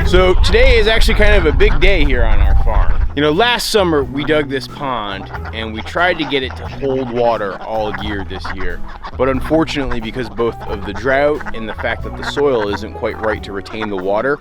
So today is actually kind of a big day here on our farm. You know, last summer we dug this pond and we tried to get it to hold water all year this year. But unfortunately, because both of the drought and the fact that the soil isn't quite right to retain the water,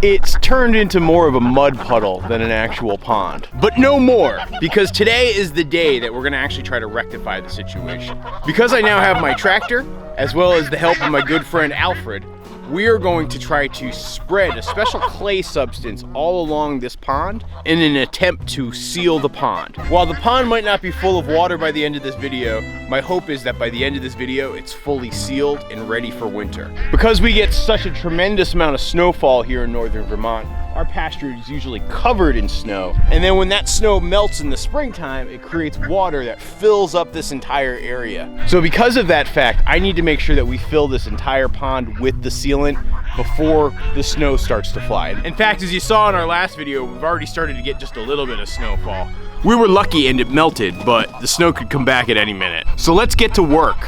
it's turned into more of a mud puddle than an actual pond. But no more, because today is the day that we're gonna actually try to rectify the situation. Because I now have my tractor, as well as the help of my good friend Alfred, we are going to try to spread a special clay substance all along this pond in an attempt to seal the pond. While the pond might not be full of water by the end of this video, my hope is that by the end of this video, it's fully sealed and ready for winter. Because we get such a tremendous amount of snowfall here in northern Vermont, our pasture is usually covered in snow. And then when that snow melts in the springtime, it creates water that fills up this entire area. So because of that fact, I need to make sure that we fill this entire pond with the sealant before the snow starts to fly. In fact, as you saw in our last video, we've already started to get just a little bit of snowfall. We were lucky and it melted, but the snow could come back at any minute. So let's get to work.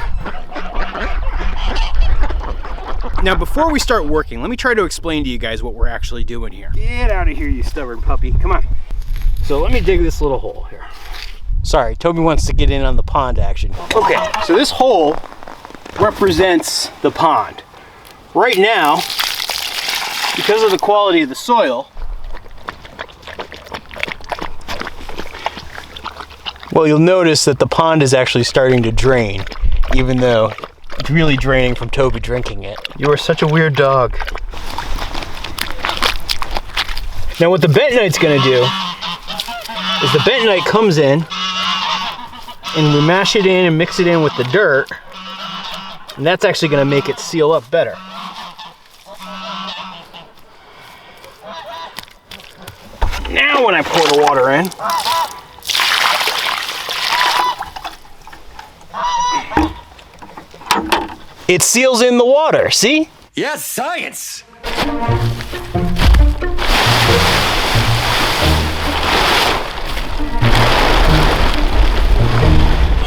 Now, before we start working, let me try to explain to you guys what we're actually doing here. Get out of here, you stubborn puppy. Come on. So let me dig this little hole here. Sorry, Toby wants to get in on the pond action. Okay, so this hole represents the pond. Right now, because of the quality of the soil, well, you'll notice that the pond is actually starting to drain, even though it's really draining from Toby drinking it. You are such a weird dog. Now what the bentonite's gonna do is the bentonite comes in and we mash it in and mix it in with the dirt, and that's actually gonna make it seal up better. Now when I pour the water in, it seals in the water, see? Yes, science!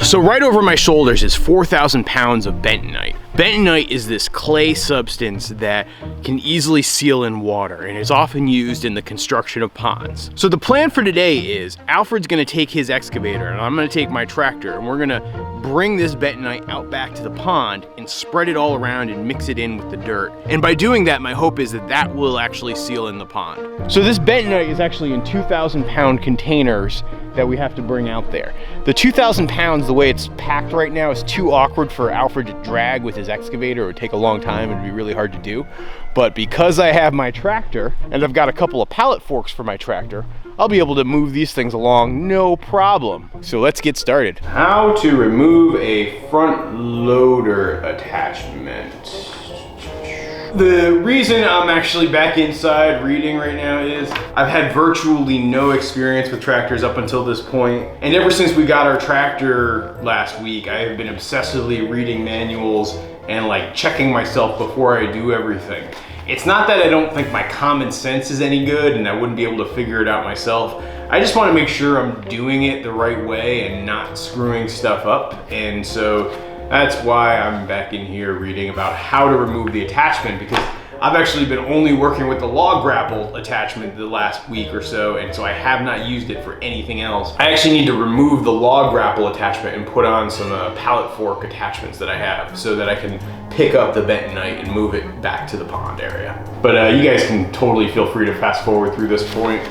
So right over my shoulders is 4,000 pounds of bentonite. Bentonite is this clay substance that can easily seal in water and is often used in the construction of ponds. So the plan for today is Alfred's gonna take his excavator and I'm gonna take my tractor, and we're gonna bring this bentonite out back to the pond and spread it all around and mix it in with the dirt. And by doing that, my hope is that that will actually seal in the pond. So this bentonite is actually in 2,000 pound containers that we have to bring out there. The 2,000 pounds, the way it's packed right now, is too awkward for Alfred to drag with his excavator. It would take a long time, it'd be really hard to do. But because I have my tractor, and I've got a couple of pallet forks for my tractor, I'll be able to move these things along no problem. So let's get started. How to remove a front loader attachment. The reason I'm actually back inside reading right now is I've had virtually no experience with tractors up until this point. And ever since we got our tractor last week, I have been obsessively reading manuals and like checking myself before I do everything. It's not that I don't think my common sense is any good and I wouldn't be able to figure it out myself. I just want to make sure I'm doing it the right way and not screwing stuff up. And so that's why I'm back in here reading about how to remove the attachment, because I've actually been only working with the log grapple attachment the last week or so, and so I have not used it for anything else. I actually need to remove the log grapple attachment and put on some pallet fork attachments that I have so that I can pick up the bentonite and move it back to the pond area. But you guys can totally feel free to fast forward through this point.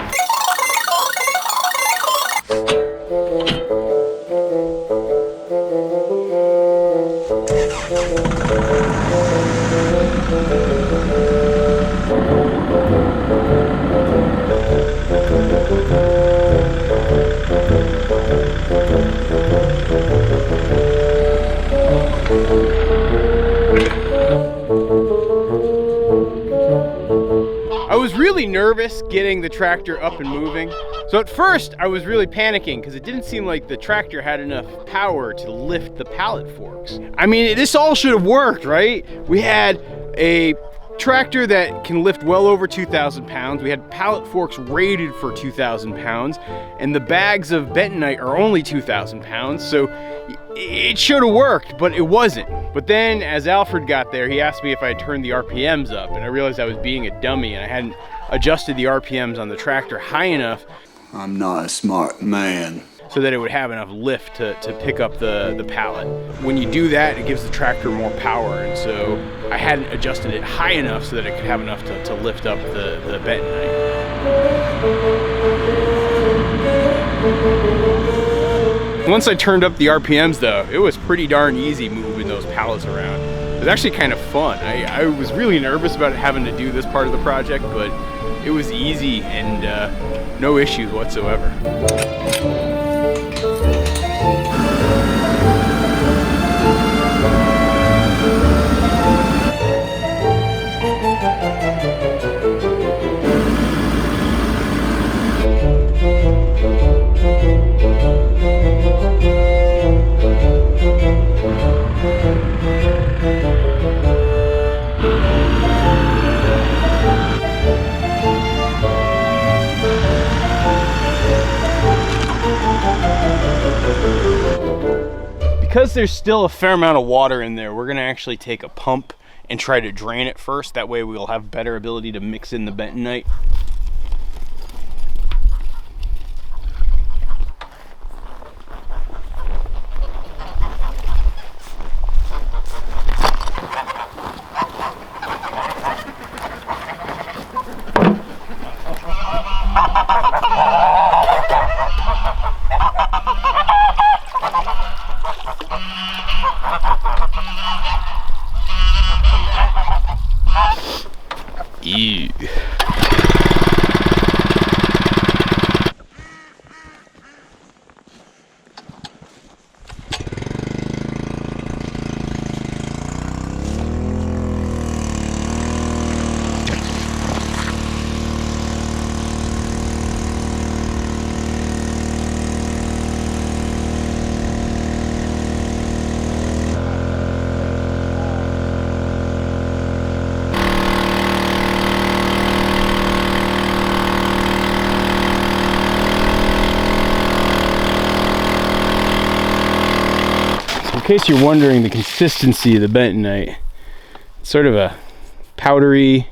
I was really nervous getting the tractor up and moving So at first I was really panicking because it didn't seem like the tractor had enough power to lift the pallet forks. I mean, this all should have worked, right? We had a tractor that can lift well over 2,000 pounds. We had pallet forks rated for 2,000 pounds, and the bags of bentonite are only 2,000 pounds, so it should have worked, but it wasn't. But then as Alfred got there, he asked me if I had turned the RPMs up, and I realized I was being a dummy and I hadn't adjusted the RPMs on the tractor high enough. I'm not a smart man. So that it would have enough lift to pick up the pallet. When you do that, it gives the tractor more power, and so I hadn't adjusted it high enough so that it could have enough to lift up the bentonite. Once I turned up the RPMs though, it was pretty darn easy moving those pallets around. It was actually kind of fun. I was really nervous about having to do this part of the project, but it was easy and no issues whatsoever. Because there's still a fair amount of water in there, we're gonna actually take a pump and try to drain it first. That way we'll have better ability to mix in the bentonite. Ew. In case you're wondering the consistency of the bentonite, it's sort of a powdery,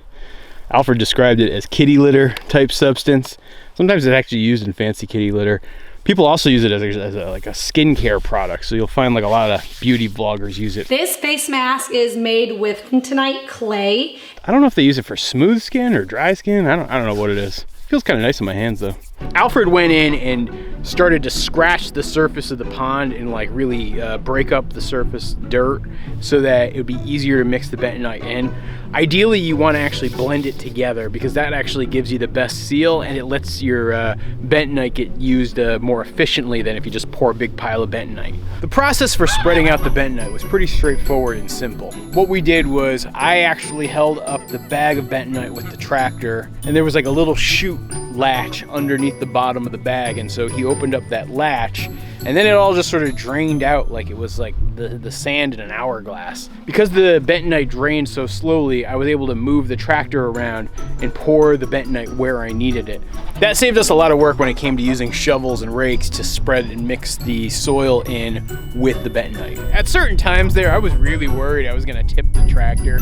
Alfred described it as kitty litter type substance. Sometimes it's actually used in fancy kitty litter. People also use it as like a skincare product, so you'll find like a lot of beauty vloggers use it. This face mask is made with bentonite clay. I don't know if they use it for smooth skin or dry skin. I don't know what it is. Feels kind of nice in my hands though. Alfred went in and started to scratch the surface of the pond and like really break up the surface dirt so that it would be easier to mix the bentonite in. Ideally you want to actually blend it together because that actually gives you the best seal and it lets your bentonite get used more efficiently than if you just pour a big pile of bentonite. The process for spreading out the bentonite was pretty straightforward and simple. What we did was I actually held up the bag of bentonite with the tractor and there was like a little chute latch underneath the bottom of the bag, and so he opened up that latch and then it all just sort of drained out like it was like the sand in an hourglass. Because the bentonite drained so slowly, I was able to move the tractor around and pour the bentonite where I needed it. That saved us a lot of work when it came to using shovels and rakes to spread and mix the soil in with the bentonite. At certain times there, I was really worried I was gonna tip the tractor.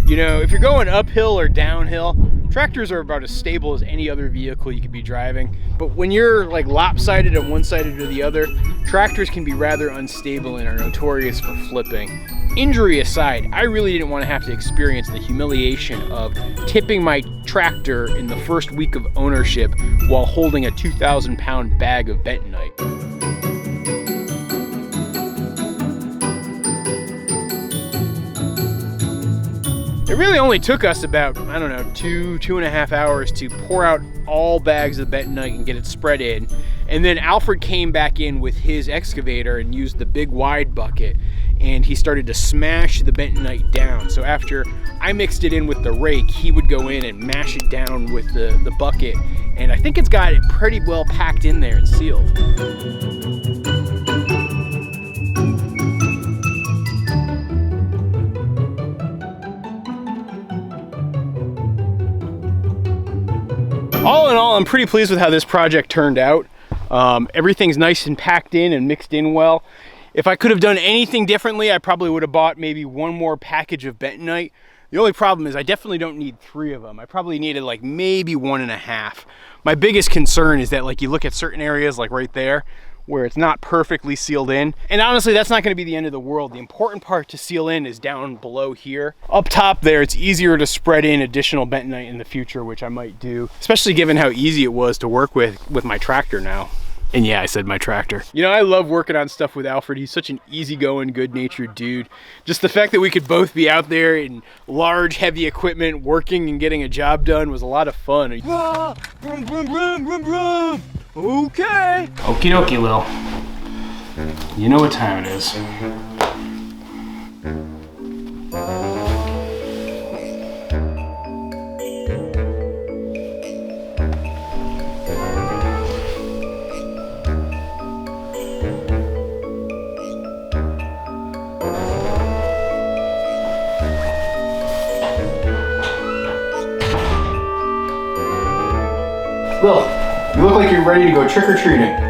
You know, if you're going uphill or downhill, tractors are about as stable as any other vehicle you could be driving. But when you're like lopsided on one side or the other, tractors can be rather unstable and are notorious for flipping. Injury aside, I really didn't want to have to experience the humiliation of tipping my tractor in the first week of ownership while holding a 2,000-pound bag of bentonite. It really only took us about, I don't know, 2.5 hours to pour out all bags of bentonite and get it spread in. And then Alfred came back in with his excavator and used the big wide bucket and he started to smash the bentonite down. So after I mixed it in with the rake, he would go in and mash it down with the bucket And I think it's got it pretty well packed in there and sealed. All in all, I'm pretty pleased with how this project turned out. Everything's nice and packed in and mixed in well. If I could have done anything differently, I probably would have bought maybe one more package of bentonite. The only problem is I definitely don't need 3 of them. I probably needed like maybe 1.5. My biggest concern is that like you look at certain areas like right there where it's not perfectly sealed in. And honestly, that's not gonna be the end of the world. The important part to seal in is down below here. Up top there, it's easier to spread in additional bentonite in the future, which I might do, especially given how easy it was to work with my tractor now. And yeah, I said my tractor. You know, I love working on stuff with Alfred. He's such an easygoing, good-natured dude. Just the fact that we could both be out there in large, heavy equipment, working and getting a job done was a lot of fun. Vroom, vroom, vroom, vroom, vroom. Okay. Okie dokie, Lil. You know what time it is. Lil, you look like you're ready to go trick-or-treating.